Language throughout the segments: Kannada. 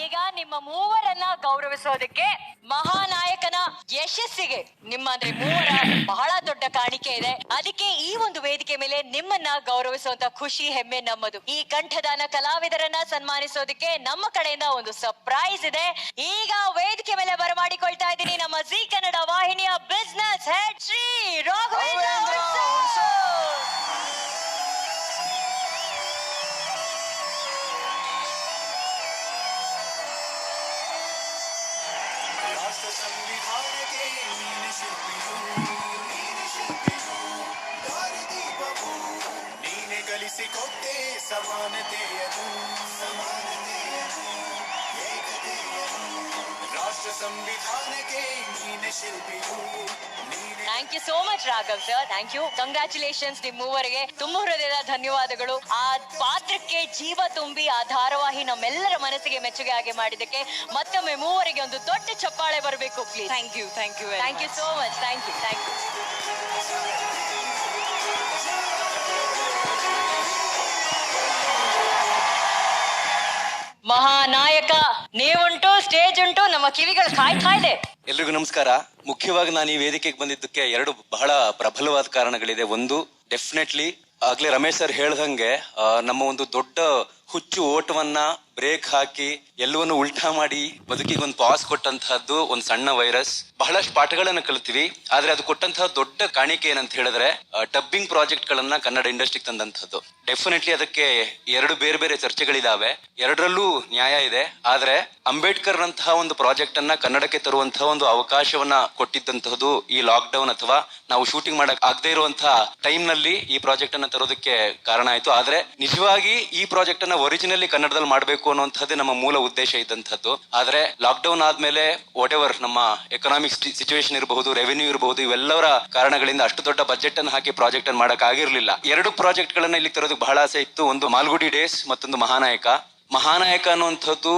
ಈಗ ನಿಮ್ಮ ಮೂವರನ್ನ ಗೌರವಿಸೋದಕ್ಕೆ ಮಹಾನಾಯಕನ ಯಶಸ್ಸಿಗೆ ನಿಮ್ಮ ಅಂದ್ರೆ ಮೂವರ ಬಹಳ ದೊಡ್ಡ ಕಾಣಿಕೆ ಇದೆ. ಅದಕ್ಕೆ ಈ ಒಂದು ವೇದಿಕೆ ಮೇಲೆ ನಿಮ್ಮನ್ನ ಗೌರವಿಸುವಂತ ಖುಷಿ ಹೆಮ್ಮೆ ನಮ್ಮದು. ಈ ಕಂಠದಾನ ಕಲಾವಿದರನ್ನ ಸನ್ಮಾನಿಸೋದಕ್ಕೆ ನಮ್ಮ ಕಡೆಯಿಂದ ಒಂದು ಸರ್ಪ್ರೈಸ್ ಇದೆ. ಈಗ ವೇದಿಕೆ ಮೇಲೆ ಬರಮಾಡಿಕೊಳ್ತಾ ಇದ್ದೀನಿ ನಮ್ಮ ಜಿ ಕನ್ನಡ ವಾಹಿನಿಯ ಬಿಸ್ನೆಸ್ ಹೆಡ್ ಶ್ರೀ ರಾಘವೇಂದ್ರ. ಕಲಿಸಿಕೊಟ್ಟೆ ಸಮಾನತೆಯನ್ನು ರಾಷ್ಟ್ರ ಸಂವಿಧಾನಕ್ಕೆ ನೀನೆ ಶಿಲ್ಪಿಯು. Thank you so much Raghav sir, thank you. Congratulations ನಿಮ್ ಮೂವರಿಗೆ ತುಂಬ ಹೃದಯದ ಧನ್ಯವಾದಗಳು. ಆ ಪಾತ್ರಕ್ಕೆ ಜೀವ ತುಂಬಿ ಆ ಧಾರಾವಾಹಿ ನಮ್ಮೆಲ್ಲರ ಮನಸ್ಸಿಗೆ ಮೆಚ್ಚುಗೆ ಆಗಿ ಮಾಡಿದ್ದಕ್ಕೆ ಮತ್ತೊಮ್ಮೆ ಮೂವರಿಗೆ ಒಂದು ದೊಡ್ಡ ಚಪ್ಪಾಳೆ ಬರಬೇಕು please. Thank you thank you thank you so much. Thank you thank you. ಮಹಾನಾಯಕ ನೀವುಂಟು, ಸ್ಟೇಜ್ ಉಂಟು, ನಮ್ಮ ಕಿವಿಗಳು ಕಾಯ್ತಾ ಇದೆ. ಎಲ್ರಿಗೂ ನಮಸ್ಕಾರ. ಮುಖ್ಯವಾಗಿ ನಾನು ಈ ವೇದಿಕೆಗೆ ಬಂದಿದ್ದಕ್ಕೆ ಎರಡು ಬಹಳ ಪ್ರಬಲವಾದ ಕಾರಣಗಳಿದೆ. ಒಂದು, ಡೆಫಿನೆಟ್ಲಿ ಆಗ್ಲೇ ರಮೇಶ್ ಸರ್ ಹೇಳ್ದಂಗೆ ನಮ್ಮ ಒಂದು ದೊಡ್ಡ ಹುಚ್ಚು ಓಟವನ್ನ ಬ್ರೇಕ್ ಹಾಕಿ ಎಲ್ಲವನ್ನು ಉಲ್ಟಾ ಮಾಡಿ ಬದುಕಿಗೆ ಒಂದು ಪಾಸ್ ಕೊಟ್ಟಂತಹದ್ದು ಒಂದು ಸಣ್ಣ ವೈರಸ್. ಬಹಳಷ್ಟು ಪಾಠಗಳನ್ನ ಕಲಿತೀವಿ, ಆದ್ರೆ ಅದು ಕೊಟ್ಟಂತಹ ದೊಡ್ಡ ಕಾಣಿಕೆ ಏನಂತ ಹೇಳಿದ್ರೆ ಡಬ್ಬಿಂಗ್ ಪ್ರಾಜೆಕ್ಟ್ ಗಳನ್ನ ಕನ್ನಡ ಇಂಡಸ್ಟ್ರಿಗೆ ತಂದಂತಹದ್ದು. ಡೆಫಿನೆಟ್ಲಿ ಅದಕ್ಕೆ ಎರಡು ಬೇರೆ ಬೇರೆ ಚರ್ಚೆಗಳಿದಾವೆ, ಎರಡರಲ್ಲೂ ನ್ಯಾಯ ಇದೆ. ಆದ್ರೆ ಅಂಬೇಡ್ಕರ್ ನಂತಹ ಒಂದು ಪ್ರಾಜೆಕ್ಟ್ ಅನ್ನ ಕನ್ನಡಕ್ಕೆ ತರುವಂತಹ ಒಂದು ಅವಕಾಶವನ್ನ ಕೊಟ್ಟಿದ್ದಂತಹದ್ದು ಈ ಲಾಕ್ ಡೌನ್ ಅಥವಾ ನಾವು ಶೂಟಿಂಗ್ ಮಾಡಕ್ ಆಗದೆ ಇರುವಂತಹ ಟೈಮ್ ನಲ್ಲಿ ಈ ಪ್ರಾಜೆಕ್ಟ್ ಅನ್ನ ತರೋದಕ್ಕೆ ಕಾರಣ ಆಯ್ತು. ಆದ್ರೆ ನಿಜವಾಗಿ ಈ ಪ್ರಾಜೆಕ್ಟ್ ಅನ್ನ ಒರಿಜಿನಲಿ ಕನ್ನಡದಲ್ಲಿ ಮಾಡಬೇಕು ಅನ್ನುವಂಥದ್ದೇ ನಮ್ಮ ಮೂಲ ಉದ್ದೇಶ ಇದ್ದಂಥದ್ದು. ಆದ್ರೆ ಲಾಕ್ ಡೌನ್ ಆದ್ಮೇಲೆ ವಾಟ್ ಎವರ್ ನಮ್ಮ ಎಕನಾಮಿಕ್ ಸಿಚುವೇಶನ್ ಇರಬಹುದು, ರೆವೆನ್ಯೂ ಇರಬಹುದು, ಇವೆಲ್ಲವರ ಕಾರಣಗಳಿಂದ ಅಷ್ಟು ದೊಡ್ಡ ಬಜೆಟ್ ಅನ್ನು ಹಾಕಿ ಪ್ರಾಜೆಕ್ಟ್ ಅನ್ನು ಮಾಡಕ್ ಆಗಿರ್ಲಿಲ್ಲ. ಎರಡು ಪ್ರಾಜೆಕ್ಟ್ ಗಳನ್ನ ಇಲ್ಲಿ ತರೋದಕ್ಕೆ ಬಹಳ ಆಸೆ ಇತ್ತು. ಒಂದು ಮಾಲ್ಗುಡಿ ಡೇಸ್, ಮತ್ತೊಂದು ಮಹಾನಾಯಕ. ಮಹಾನಾಯಕ ಅನ್ನುವಂಥದ್ದು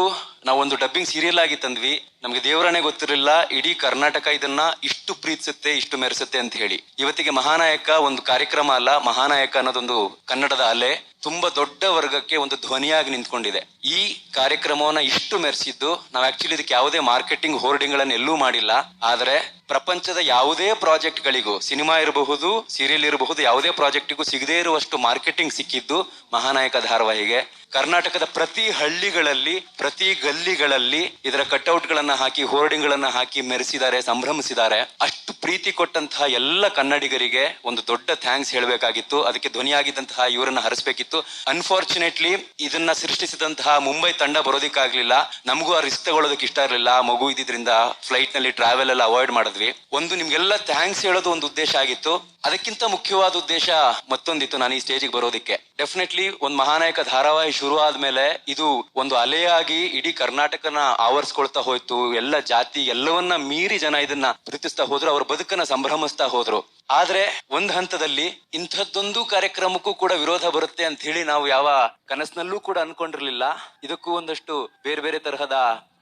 ನಾವೊಂದು ಡಬ್ಬಿಂಗ್ ಸೀರಿಯಲ್ ಆಗಿ ತಂದ್ವಿ. ನಮ್ಗೆ ದೇವರನ್ನೇ ಗೊತ್ತಿರಲಿಲ್ಲ ಇಡೀ ಕರ್ನಾಟಕ ಇದನ್ನ ಇಷ್ಟು ಪ್ರೀತಿಸುತ್ತೆ, ಇಷ್ಟು ಮೆರೆಸುತ್ತೆ ಅಂತ ಹೇಳಿ. ಇವತ್ತಿಗೆ ಮಹಾನಾಯಕ ಒಂದು ಕಾರ್ಯಕ್ರಮ ಅಲ್ಲ, ಮಹಾನಾಯಕ ಅನ್ನೋದೊಂದು ಕನ್ನಡದ ಅಲೆ ತುಂಬಾ ದೊಡ್ಡ ವರ್ಗಕ್ಕೆ ಒಂದು ಧ್ವನಿಯಾಗಿ ನಿಂತ್ಕೊಂಡಿದೆ. ಈ ಕಾರ್ಯಕ್ರಮವನ್ನ ಇಷ್ಟು ಮೆರೆಸಿದ್ದು ನಾವು ಆಕ್ಚುಲಿ ಇದಕ್ಕೆ ಯಾವುದೇ ಮಾರ್ಕೆಟಿಂಗ್ ಹೋರ್ಡಿಂಗ್ ಗಳನ್ನ ಎಲ್ಲೂ ಮಾಡಿಲ್ಲ. ಆದ್ರೆ ಪ್ರಪಂಚದ ಯಾವುದೇ ಪ್ರಾಜೆಕ್ಟ್ ಗಳಿಗೂ, ಸಿನಿಮಾ ಇರಬಹುದು, ಸೀರಿಯಲ್ ಇರಬಹುದು, ಯಾವುದೇ ಪ್ರಾಜೆಕ್ಟಿಗೂ ಸಿಗದೇ ಇರುವಷ್ಟು ಮಾರ್ಕೆಟಿಂಗ್ ಸಿಕ್ಕಿದ್ದು ಮಹಾನಾಯಕ ಧಾರಾವಾಹಿಗೆ. ಕರ್ನಾಟಕದ ಪ್ರತಿ ಹಳ್ಳಿಗಳಲ್ಲಿ, ಪ್ರತಿ ಗಲ್ಲಿಗಳಲ್ಲಿ ಇದರ ಕಟ್ಔಟ್ ಗಳನ್ನ ಹಾಕಿ, ಹೋರ್ಡಿಂಗ್ ಗಳನ್ನ ಹಾಕಿ ಮೆರೆಸಿದ್ದಾರೆ, ಸಂಭ್ರಮಿಸಿದ್ದಾರೆ. ಅಷ್ಟು ಪ್ರೀತಿ ಕೊಟ್ಟಂತಹ ಎಲ್ಲ ಕನ್ನಡಿಗರಿಗೆ ಒಂದು ದೊಡ್ಡ ಥ್ಯಾಂಕ್ಸ್ ಹೇಳಬೇಕಾಗಿತ್ತು. ಅದಕ್ಕೆ ಧ್ವನಿಯಾಗಿದ್ದಂತಹ ಇವರನ್ನ ಹರಿಸಬೇಕಿತ್ತು. ಅನ್ಫಾರ್ಚುನೇಟ್ಲಿ ಇದನ್ನ ಸೃಷ್ಟಿಸಿದಂತಹ ಮುಂಬೈ ತಂಡ ಬರೋದಿಕ್ಕಾಗ್ಲಿಲ್ಲ. ನಮಗೂ ಆ ರಿಸ್ಕ್ ತಗೊಳ್ಳೋದಕ್ಕೆ ಇಷ್ಟ ಇರಲಿಲ್ಲ. ಮಗು ಇದ್ದಿದ್ರಿಂದ ಫ್ಲೈಟ್ ನಲ್ಲಿ ಟ್ರಾವೆಲ್ ಎಲ್ಲ ಅವಾಯ್ಡ್ ಮಾಡಿದ್ವಿ. ಒಂದು, ನಿಮ್ಗೆಲ್ಲ ಥ್ಯಾಂಕ್ಸ್ ಹೇಳೋದು ಒಂದು ಉದ್ದೇಶ ಆಗಿತ್ತು. ಅದಕ್ಕಿಂತ ಮುಖ್ಯವಾದ ಉದ್ದೇಶ ಮತ್ತೊಂದಿತ್ತು ನಾನು ಈ ಸ್ಟೇಜಿಗೆ ಬರೋದಕ್ಕೆ. ಡೆಫಿನೆಟ್ಲಿ ಒಂದು ಮಹಾನಾಯಕ ಧಾರಾವಾಹಿ ಶುರು ಆದ್ಮೇಲೆ ಇದು ಒಂದು ಅಲೆಯಾಗಿ ಇಡೀ ಕರ್ನಾಟಕನ ಆವರಿಸ್ಕೊಳ್ತಾ ಹೋಯ್ತು. ಎಲ್ಲ ಜಾತಿ ಎಲ್ಲವನ್ನ ಮೀರಿ ಜನ ಇದನ್ನ ಪ್ರೀತಿಸ್ತಾ ಹೋದ್ರು, ಅವ್ರ ಬದುಕನ್ನ ಸಂಭ್ರಮಿಸ್ತಾ ಹೋದ್ರು. ಆದ್ರೆ ಒಂದ್ ಹಂತದಲ್ಲಿ ಇಂಥದ್ದೊಂದು ಕಾರ್ಯಕ್ರಮಕ್ಕೂ ಕೂಡ ವಿರೋಧ ಬರುತ್ತೆ ಅಂತ ಹೇಳಿ ನಾವು ಯಾವ ಕನಸಿನಲ್ಲೂ ಕೂಡ ಅನ್ಕೊಂಡಿರ್ಲಿಲ್ಲ. ಇದಕ್ಕೂ ಒಂದಷ್ಟು ಬೇರೆ ಬೇರೆ ತರಹದ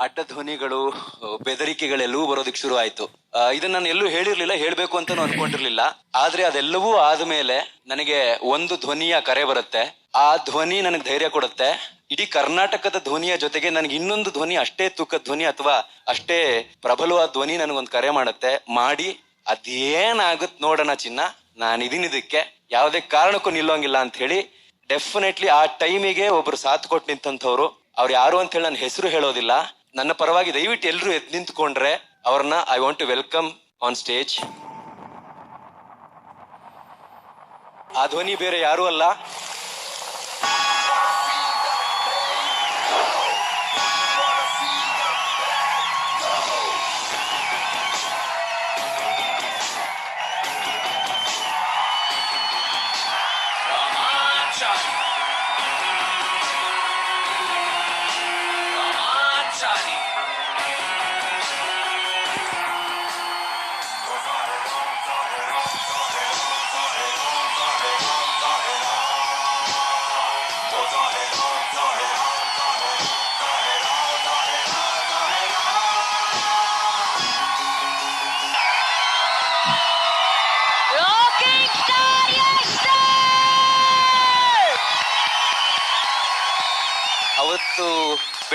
ಅಡ್ಡ ಧ್ವನಿಗಳು, ಬೆದರಿಕೆಗಳೆಲ್ಲವೂ ಬರೋದಕ್ಕೆ ಶುರು ಆಯ್ತು. ಇದನ್ನ ನಾನು ಎಲ್ಲೂ ಹೇಳಿರ್ಲಿಲ್ಲ, ಹೇಳ್ಬೇಕು ಅಂತಾನು ಅನ್ಕೊಂಡಿರ್ಲಿಲ್ಲ. ಆದ್ರೆ ಅದೆಲ್ಲವೂ ಆದ್ಮೇಲೆ ನನಗೆ ಒಂದು ಧ್ವನಿಯ ಕರೆ ಬರುತ್ತೆ. ಆ ಧ್ವನಿ ನನಗೆ ಧೈರ್ಯ ಕೊಡುತ್ತೆ. ಇಡೀ ಕರ್ನಾಟಕದ ಧ್ವನಿಯ ಜೊತೆಗೆ ನನಗೆ ಇನ್ನೊಂದು ಧ್ವನಿ, ಅಷ್ಟೇ ತೂಕದ ಧ್ವನಿ ಅಥವಾ ಅಷ್ಟೇ ಪ್ರಬಲವಾದ ಧ್ವನಿ ನನಗೊಂದು ಕರೆ ಮಾಡುತ್ತೆ. ಮಾಡಿ ಅದೇನಾಗುತ್ತೆ ನೋಡೋಣ ಚಿನ್ನ, ನಾನಿದೀನಿ, ಇದಕ್ಕೆ ಯಾವುದೇ ಕಾರಣಕ್ಕೂ ನಿಲ್ಲೋಂಗಿಲ್ಲ ಅಂತ ಹೇಳಿ ಡೆಫಿನೆಟ್ಲಿ ಆ ಟೈಮಿಗೆ ಒಬ್ರು ಸಾಥ್ ಕೊಟ್ಟು ನಿಂತಂಥವ್ರು. ಅವ್ರು ಯಾರು ಅಂತ ಹೇಳಿ ನನ್ನ ಹೆಸರು ಹೇಳೋದಿಲ್ಲ. ನನ್ನ ಪರವಾಗಿ ದಯವಿಟ್ಟು ಎಲ್ರು ಎದ್ದು ನಿಂತ್ಕೊಂಡ್ರೆ ಅವ್ರನ್ನ I want to welcome on stage. ಆ ಧ್ವನಿ ಬೇರೆ ಯಾರು ಅಲ್ಲ,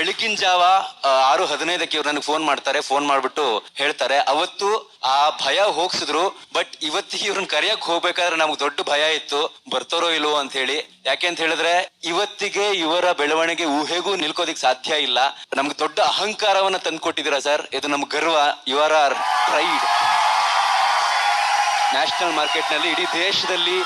ಬೆಳಗಿನ ಜಾವ 6:15 ಇವ್ರು ನನಗೆ ಫೋನ್ ಮಾಡ್ತಾರೆ. ಫೋನ್ ಮಾಡ್ಬಿಟ್ಟು ಹೇಳ್ತಾರೆ, ಅವತ್ತು ಆ ಭಯ ಹೋಗ್ಸಿದ್ರು, ಬಟ್ ಇವತ್ತಿಗೆ ಇವ್ರನ್ನ ಕರೆಯಕ್ ಹೋಗ್ಬೇಕಾದ್ರೆ ನಮ್ಗೆ ದೊಡ್ಡ ಭಯ ಇತ್ತು, ಬರ್ತಾರೋ ಇಲ್ವೋ ಅಂತ ಹೇಳಿ. ಯಾಕೆ ಅಂತ ಹೇಳಿದ್ರೆ ಇವತ್ತಿಗೆ ಇವರ ಬೆಳವಣಿಗೆ ಊಹೆಗೂ ನಿಲ್ಕೋದಿಕ್ ಸಾಧ್ಯ ಇಲ್ಲ. ನಮ್ಗೆ ದೊಡ್ಡ ಅಹಂಕಾರವನ್ನ ತಂದ್ಕೊಟ್ಟಿದ್ದೀರಾ ಸರ್, ಇದು ನಮ್ ಗರ್ವ. You are our pride. National market ನಲ್ಲಿ ಇಡೀ ದೇಶದಲ್ಲಿ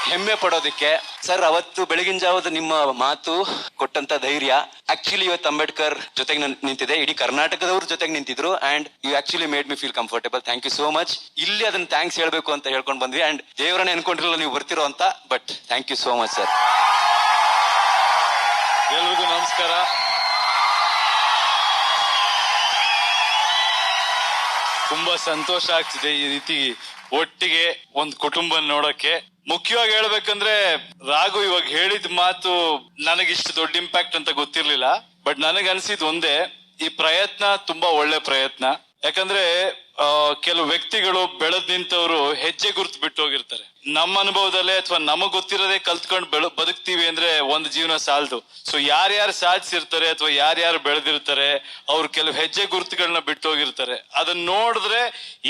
ಹೆಮ್ಮೆ ಪಡೋದಕ್ಕೆ ಸರ್, ಅವತ್ತು ಬೆಳಗಿನ ಜಾವದ ನಿಮ್ಮ ಮಾತು ಕೊಟ್ಟಂತ ಧೈರ್ಯ ಆಕ್ಚುಲಿ ಇವತ್ತು ಅಂಬೇಡ್ಕರ್ ಜೊತೆಗೆ ನಿಂತಿದೆ, ಇಡೀ ಕರ್ನಾಟಕದವ್ರ ಜೊತೆಗೆ ನಿಂತಿದ್ರು. And you actually made me feel comfortable. Thank you so much. ಇಲ್ಲಿ ಅದನ್ನ ಥ್ಯಾಂಕ್ಸ್ ಹೇಳ್ಬೇಕು ಅಂತ ಹೇಳ್ಕೊಂಡು ಬಂದ್ವಿ. ಅಂಡ್ ದೇವರನ್ನ ಅನ್ಕೊಂಡಿರಲ್ಲ ನೀವು ಬರ್ತಿರೋ ಅಂತ, but thank you so much sir. ಎಲ್ರಿಗೂ ನಮಸ್ಕಾರ. ತುಂಬಾ ಸಂತೋಷ ಆಗ್ತಿದೆ ಈ ರೀತಿ ಒಟ್ಟಿಗೆ ಒಂದು ಕುಟುಂಬ ನೋಡಕ್ಕೆ. ಮುಖ್ಯವಾಗಿ ಹೇಳ್ಬೇಕಂದ್ರೆ ರಾಘು ಇವಾಗ ಹೇಳಿದ ಮಾತು ನನಗಿಷ್ಟು ದೊಡ್ಡ ಇಂಪ್ಯಾಕ್ಟ್ ಅಂತ ಗೊತ್ತಿರ್ಲಿಲ್ಲ. ಬಟ್ ನನಗ್ ಅನ್ಸಿದ್ ಒಂದೇ, ಈ ಪ್ರಯತ್ನ ತುಂಬಾ ಒಳ್ಳೆ ಪ್ರಯತ್ನ. ಯಾಕಂದ್ರೆ ಕೆಲವು ವ್ಯಕ್ತಿಗಳು ಬೆಳೆದ್ ನಿಂತವ್ರು ಹೆಜ್ಜೆ ಗುರ್ತು ಬಿಟ್ಟು ಹೋಗಿರ್ತಾರೆ. ನಮ್ಮ ಅನುಭವದಲ್ಲೇ ಅಥವಾ ನಮಗ್ ಗೊತ್ತಿರೋದೇ ಕಲ್ತ್ಕೊಂಡು ಬದುಕ್ತಿವಿ ಅಂದ್ರೆ ಒಂದು ಜೀವನ ಸಾಲದು. ಸೊ ಯಾರ್ಯಾರು ಸಾಧಿಸಿರ್ತಾರೆ ಅಥವಾ ಯಾರ್ಯಾರು ಬೆಳೆದಿರ್ತಾರೆ ಅವ್ರು ಕೆಲವು ಹೆಜ್ಜೆ ಗುರುತುಗಳನ್ನ ಬಿಟ್ಟು ಹೋಗಿರ್ತಾರೆ. ಅದನ್ನ ನೋಡಿದ್ರೆ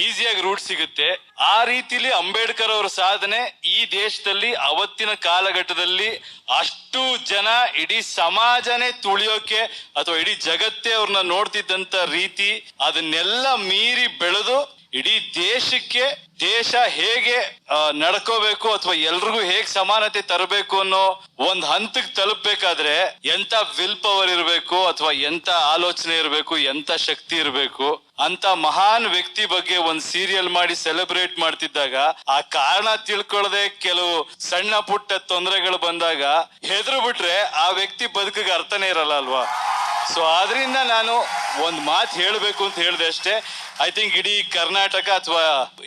ಈಸಿಯಾಗಿ ರೂಟ್ ಸಿಗುತ್ತೆ. ಆ ರೀತಿಲಿ ಅಂಬೇಡ್ಕರ್ ಅವರ ಸಾಧನೆ ಈ ದೇಶದಲ್ಲಿ ಅವತ್ತಿನ ಕಾಲಘಟ್ಟದಲ್ಲಿ ಅಷ್ಟು ಜನ, ಇಡೀ ಸಮಾಜನೇ ತುಳಿಯೋಕೆ ಅಥವಾ ಇಡೀ ಜಗತ್ತೇ ಅವ್ರನ್ನ ನೋಡ್ತಿದ್ದಂತ ರೀತಿ, ಅದನ್ನೆಲ್ಲ ಮೀರಿ ಬೆಳೆದು ಇಡೀ ದೇಶಕ್ಕೆ ದೇಶ ಹೇಗೆ ನಡ್ಕೋಬೇಕು ಅಥವಾ ಎಲ್ರಿಗೂ ಹೇಗ್ ಸಮಾನತೆ ತರಬೇಕು ಅನ್ನೋ ಒಂದ್ ಹಂತಕ್ಕೆ ತಲುಪಬೇಕಾದ್ರೆ ಎಂತ ವಿಲ್ ಪವರ್ ಇರಬೇಕು ಅಥವಾ ಎಂತ ಆಲೋಚನೆ ಇರಬೇಕು, ಎಂತ ಶಕ್ತಿ ಇರಬೇಕು ಅಂತ ಮಹಾನ್ ವ್ಯಕ್ತಿ ಬಗ್ಗೆ ಒಂದ್ ಸೀರಿಯಲ್ ಮಾಡಿ ಸೆಲೆಬ್ರೇಟ್ ಮಾಡ್ತಿದ್ದಾಗ ಆ ಕಾರಣ ತಿಳ್ಕೊಳ್ಳದೆ ಕೆಲವು ಸಣ್ಣ ಪುಟ್ಟ ತೊಂದರೆಗಳು ಬಂದಾಗ ಹೆದ್ರು ಬಿಟ್ರೆ ಆ ವ್ಯಕ್ತಿ ಬದುಕಿಗೆ ಅರ್ಥನೇ ಇರಲ್ಲ ಅಲ್ವಾ. ಸೊ ಆದ್ರಿಂದ ನಾನು ಒಂದ್ ಮಾತು ಹೇಳ್ಬೇಕು ಅಂತ ಹೇಳ್ದೆ ಅಷ್ಟೇ. ಐ ಥಿಂಕ್ ಇಡೀ ಕರ್ನಾಟಕ ಅಥವಾ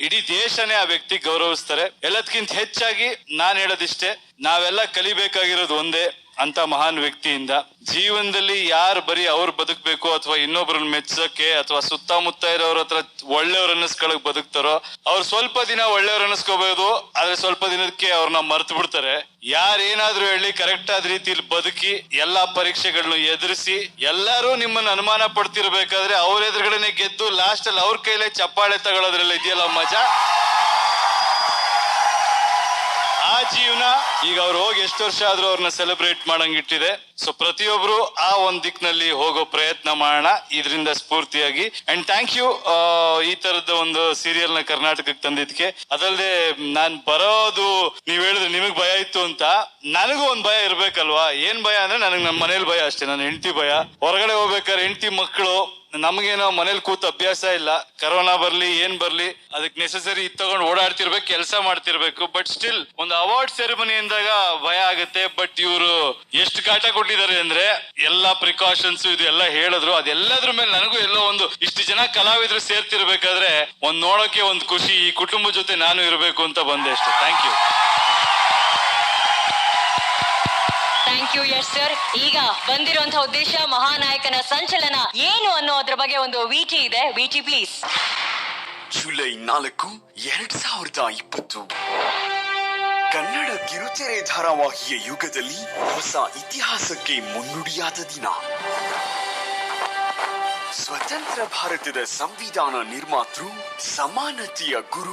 ಇಡೀ ದೇಶನೇ ಆ ವ್ಯಕ್ತಿ ಗೌರವಿಸ್ತಾರೆ. ಎಲ್ಲದಕ್ಕಿಂತ ಹೆಚ್ಚಾಗಿ ನಾನ್ ಹೇಳೋದಿಷ್ಟೇ, ನಾವೆಲ್ಲ ಕಲಿಬೇಕಾಗಿರೋದು ಒಂದೇ, ಅಂತ ಮಹಾನ್ ವ್ಯಕ್ತಿಯಿಂದ. ಜೀವನದಲ್ಲಿ ಯಾರು ಬರೀ ಅವ್ರು ಬದುಕ್ಬೇಕು ಅಥವಾ ಇನ್ನೊಬ್ರನ್ನ ಮೆಚ್ಚಕ್ಕೆ ಅಥವಾ ಸುತ್ತಮುತ್ತ ಇರೋರ ಹತ್ರ ಒಳ್ಳೆಯವ್ರ ಅನ್ನಿಸ್ಕೊಳಕ್ ಬದುಕ್ತಾರೋ ಅವ್ರು ಸ್ವಲ್ಪ ದಿನ ಒಳ್ಳೆಯವ್ರ ಅನ್ನಿಸ್ಕೋಬಹುದು, ಆದ್ರೆ ಸ್ವಲ್ಪ ದಿನಕ್ಕೆ ಅವ್ರನ್ನ ಮರ್ತು ಬಿಡ್ತಾರೆ. ಯಾರೇನಾದ್ರೂ ಹೇಳಿ ಕರೆಕ್ಟ್ ಆದ ರೀತಿಯಲ್ಲಿ ಬದುಕಿ ಎಲ್ಲಾ ಪರೀಕ್ಷೆಗಳನ್ನ ಎದುರಿಸಿ ಎಲ್ಲರೂ ನಿಮ್ಮನ್ನ ಅನುಮಾನ ಪಡ್ತಿರ್ಬೇಕಾದ್ರೆ ಅವ್ರ ಎದುರುಗಡೆನೆ ಗೆದ್ದು ಲಾಸ್ಟ್ ಅಲ್ಲಿ ಅವ್ರ ಕೈಲೇ ಚಪ್ಪಾಳೆ ತಗೊಳ್ಳೋದ್ರೆಲ್ಲ ಇದೆಯಲ್ಲ ಮಜಾ. ಆ ಜೀವನ ಈಗ ಅವ್ರು ಹೋಗಿ ಎಷ್ಟು ವರ್ಷ ಆದ್ರೂ ಅವ್ರನ್ನ ಸೆಲೆಬ್ರೇಟ್ ಮಾಡಂಗಿಟ್ಟಿದೆ. ಸೊ ಪ್ರತಿಯೊಬ್ರು ಆ ಒಂದ್ ದಿಕ್ನಲ್ಲಿ ಹೋಗೋ ಪ್ರಯತ್ನ ಮಾಡೋಣ ಇದರಿಂದ ಸ್ಫೂರ್ತಿಯಾಗಿ. ಅಂಡ್ ಥ್ಯಾಂಕ್ ಯು ಈ ತರದ ಒಂದು ಸೀರಿಯಲ್ ನ ಕರ್ನಾಟಕಕ್ಕೆ ತಂದಿದ್ಕೆ. ಅದಲ್ಲದೆ ನಾನ್ ಬರೋದು ನೀವ್ ಹೇಳಿದ್ರೆ ನಿಮಗ್ ಭಯ ಇತ್ತು ಅಂತ, ನನಗೂ ಒಂದ್ ಭಯ ಇರ್ಬೇಕಲ್ವಾ. ಏನ್ ಭಯ ಅಂದ್ರೆ ನನಗ್ ನಮ್ಮ ಮನೇಲಿ ಭಯ ಅಷ್ಟೇ, ನನ್ನ ಹೆಂಡತಿ ಭಯ. ಹೊರಗಡೆ ಹೋಗ್ಬೇಕಾದ್ರೆ ಹೆಂಡತಿ ಮಕ್ಕಳು, ನಮ್ಗೇನೋ ಮನೇಲಿ ಕೂತು ಅಭ್ಯಾಸ ಇಲ್ಲ. ಕರೋನಾ ಬರ್ಲಿ ಏನ್ ಬರ್ಲಿ ಅದಕ್ಕೆ ನೆಸೆಸರಿ ತಗೊಂಡು ಓಡಾಡ್ತಿರ್ಬೇಕು, ಕೆಲಸ ಮಾಡ್ತಿರ್ಬೇಕು. ಬಟ್ ಸ್ಟಿಲ್ ಒಂದು ಅವಾರ್ಡ್ ಸೆರೆಮನಿ ಅಂದಾಗ ಭಯ ಆಗುತ್ತೆ. ಬಟ್ ಇವರು ಎಷ್ಟು ಕಾಟ ಕೊಟ್ಟಿದ್ದಾರೆ ಅಂದ್ರೆ ಎಲ್ಲಾ ಪ್ರಿಕಾಷನ್ಸ್ ಇದು ಎಲ್ಲ ಹೇಳಿದ್ರು. ಅದೆಲ್ಲದ್ರ ಮೇಲೆ ನನಗೂ ಎಲ್ಲೋ ಒಂದು ಇಷ್ಟು ಜನ ಕಲಾವಿದ್ರು ಸೇರ್ತಿರ್ಬೇಕಾದ್ರೆ ಒಂದ್ ನೋಡೋಕೆ ಒಂದ್ ಖುಷಿ, ಈ ಕುಟುಂಬ ಜೊತೆ ನಾನು ಇರಬೇಕು ಅಂತ ಬಂದೆ ಅಷ್ಟೇ. Thank you. Thank you. Yes sir, ಈಗ ಬಂದಿರುವಂತಹ ಉದ್ದೇಶ ಮಹಾನಾಯಕನ ಸಂಚಲನ ಏನು ಅನ್ನೋದ್ರ ಬಗ್ಗೆ ಒಂದು ವಿಟಿ ಇದೆ. VT please. ಜುಲೈ 4, 2020 ಕನ್ನಡ ಕಿರುತೆರೆ ಧಾರಾವಾಹಿಯ ಯುಗದಲ್ಲಿ ಹೊಸ ಇತಿಹಾಸಕ್ಕೆ ಮುನ್ನುಡಿಯಾದ ದಿನ. ಸ್ವತಂತ್ರ ಭಾರತದ ಸಂವಿಧಾನ ನಿರ್ಮಾತೃ, ಸಮಾನತೆಯ ಗುರು